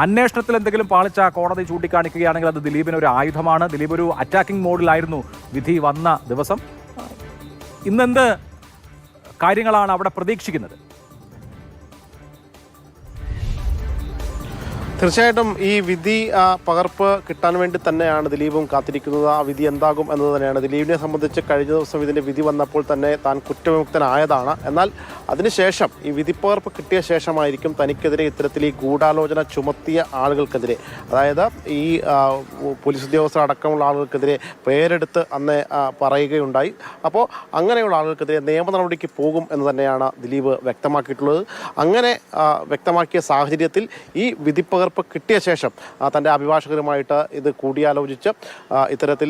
അന്വേഷണത്തിൽ എന്തെങ്കിലും പാളിച്ച കോടതി ചൂണ്ടിക്കാണിക്കുകയാണെങ്കിൽ അത് ദിലീപിന് ഒരു ആയുധമാണ്. ദിലീപ് ഒരു അറ്റാക്കിംഗ് മോഡിലായിരുന്നു വിധി വന്ന ദിവസം. ഇന്നെന്ത് കാര്യങ്ങളാണ് അവിടെ പ്രതീക്ഷിക്കുന്നത്? തീർച്ചയായിട്ടും ഈ വിധി പകർപ്പ് കിട്ടാൻ വേണ്ടി തന്നെയാണ് ദിലീപും കാത്തിരിക്കുന്നത്. ആ വിധി എന്താകും എന്നത് തന്നെയാണ്. ദിലീപിനെ സംബന്ധിച്ച് കഴിഞ്ഞ ദിവസം ഇതിൻ്റെ വിധി വന്നപ്പോൾ തന്നെ താൻ കുറ്റവിമുക്തനായതാണ്. എന്നാൽ അതിനുശേഷം ഈ വിധിപ്പകർപ്പ് കിട്ടിയ ശേഷമായിരിക്കും തനിക്കെതിരെ ഇത്തരത്തിൽ ഈ ഗൂഢാലോചന ചുമത്തിയ ആളുകൾക്കെതിരെ, അതായത് ഈ പോലീസ് ഉദ്യോഗസ്ഥർ അടക്കമുള്ള ആളുകൾക്കെതിരെ പേരെടുത്ത് അന്ന് പറയുകയുണ്ടായി. അപ്പോൾ അങ്ങനെയുള്ള ആളുകൾക്കെതിരെ നിയമ നടപടിക്ക് പോകും എന്ന് തന്നെയാണ് ദിലീപ് വ്യക്തമാക്കിയിട്ടുള്ളത്. അങ്ങനെ വ്യക്തമാക്കിയ സാഹചര്യത്തിൽ ഈ വിധിപ്പകർപ്പ് കിട്ടിയ ശേഷം തൻ്റെ അഭിഭാഷകരുമായിട്ട് ഇത് കൂടിയാലോചിച്ച് ഇത്തരത്തിൽ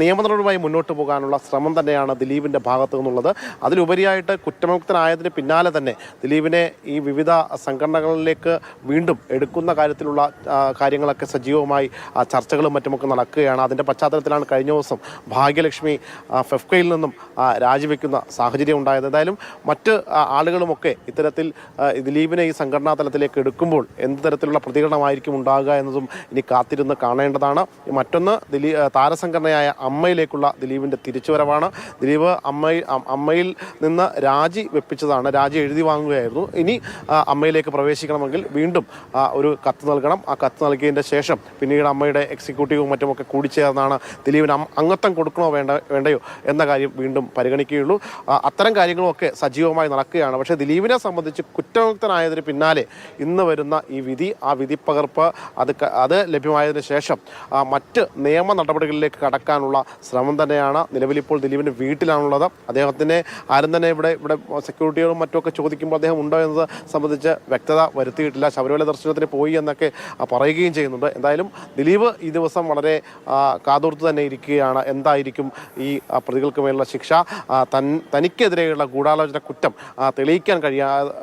നിയമ നടപടിയുമായി മുന്നോട്ട് പോകാനുള്ള ശ്രമം തന്നെയാണ് ദിലീപിൻ്റെ ഭാഗത്തു നിന്നുള്ളത്. അതിലുപരിയായിട്ട് കുറ്റമുക്തനായതിന് പിന്നാലെ തന്നെ ദിലീപിനെ ഈ വിവിധ സംഘടനകളിലേക്ക് വീണ്ടും എടുക്കുന്ന കാര്യത്തിലുള്ള കാര്യങ്ങളൊക്കെ സജീവമായി ചർച്ചകളും മറ്റുമൊക്കെ നടക്കുകയാണ്. അതിൻ്റെ പശ്ചാത്തലത്തിലാണ് കഴിഞ്ഞ ദിവസം ഭാഗ്യലക്ഷ്മി ഫെഫ്കയിൽ നിന്നും രാജിവെക്കുന്ന സാഹചര്യം ഉണ്ടായത്. എന്തായാലും മറ്റ് ആളുകളുമൊക്കെ ഇത്തരത്തിൽ ദിലീപിനെ ഈ സംഘടനാ തലത്തിലേക്ക് എടുക്കുമ്പോൾ എന്ത് തരത്തിലുള്ള പ്രതികരണമായിരിക്കും ഉണ്ടാകുക എന്നതും ഇനി കാത്തിരുന്ന് കാണേണ്ടതാണ്. മറ്റൊന്ന് താരസംഘടനയായ അമ്മയിലേക്കുള്ള ദിലീപിൻ്റെ തിരിച്ചുവരവാണ്. ദിലീപ് അമ്മയിൽ നിന്ന് രാജി വെപ്പിച്ചതാണ്, രാജി എഴുതി വാങ്ങുകയായിരുന്നു. ഇനി അമ്മയിലേക്ക് പ്രവേശിക്കണമെങ്കിൽ വീണ്ടും ഒരു കത്ത് നൽകണം. ആ കത്ത് നൽകിയതിൻ്റെ ശേഷം പിന്നീട് അമ്മയുടെ എക്സിക്യൂട്ടീവും മറ്റുമൊക്കെ കൂടിച്ചേർന്നാണ് ദിലീപിന് അംഗത്വം കൊടുക്കണോ വേണ്ടയോ എന്ന കാര്യം വീണ്ടും പരിഗണിക്കുകയുള്ളൂ. അത്തരം കാര്യങ്ങളുമൊക്കെ സജീവമായി നടക്കുകയാണ്. പക്ഷേ ദിലീപിനെ സംബന്ധിച്ച് കുറ്റമുക്തനായതിന് പിന്നാലെ ഇന്ന് വരുന്ന ഈ വിധി, ആ വിധിപ്പകർപ്പ് അത് ലഭ്യമായതിനു ശേഷം മറ്റ് നിയമ നടപടികളിലേക്ക് കടക്കാനുള്ള ശ്രമം തന്നെയാണ്. നിലവിലിപ്പോൾ ദിലീപിൻ്റെ വീട്ടിലാണുള്ളത്. അദ്ദേഹത്തിനെ ആരും തന്നെ ഇവിടെ സെക്യൂരിറ്റികളും മറ്റുമൊക്കെ ചോദിക്കുമ്പോൾ അദ്ദേഹം ഉണ്ടോ എന്നത് സംബന്ധിച്ച് വ്യക്തത വരുത്തിയിട്ടില്ല. ശബരിമല ദർശനത്തിന് പോയി എന്നൊക്കെ പറയുകയും ചെയ്യുന്നുണ്ട്. എന്തായാലും ദിലീപ് ഈ ദിവസം വളരെ കാതോർത്ത് തന്നെ ഇരിക്കുകയാണ്. എന്തായിരിക്കും ഈ പ്രതികൾക്ക് മേലുള്ള ശിക്ഷ, തനിക്കെതിരെയുള്ള ഗൂഢാലോചന കുറ്റം തെളിയിക്കാൻ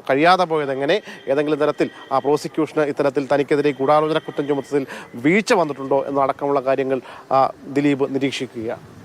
കഴിയാതെ പോയതെങ്ങനെ, ഏതെങ്കിലും തരത്തിൽ പ്രോസിക്യൂഷന് ഇത്തരത്തിൽ തനിക്കെതിരെ ഗൂഢാലോചന കുറ്റം ചുമത്തത്തിൽ വീഴ്ച വന്നിട്ടുണ്ടോ എന്നടക്കമുള്ള കാര്യങ്ങൾ ദിലീപ് നിരീക്ഷിക്കുകയാണ്.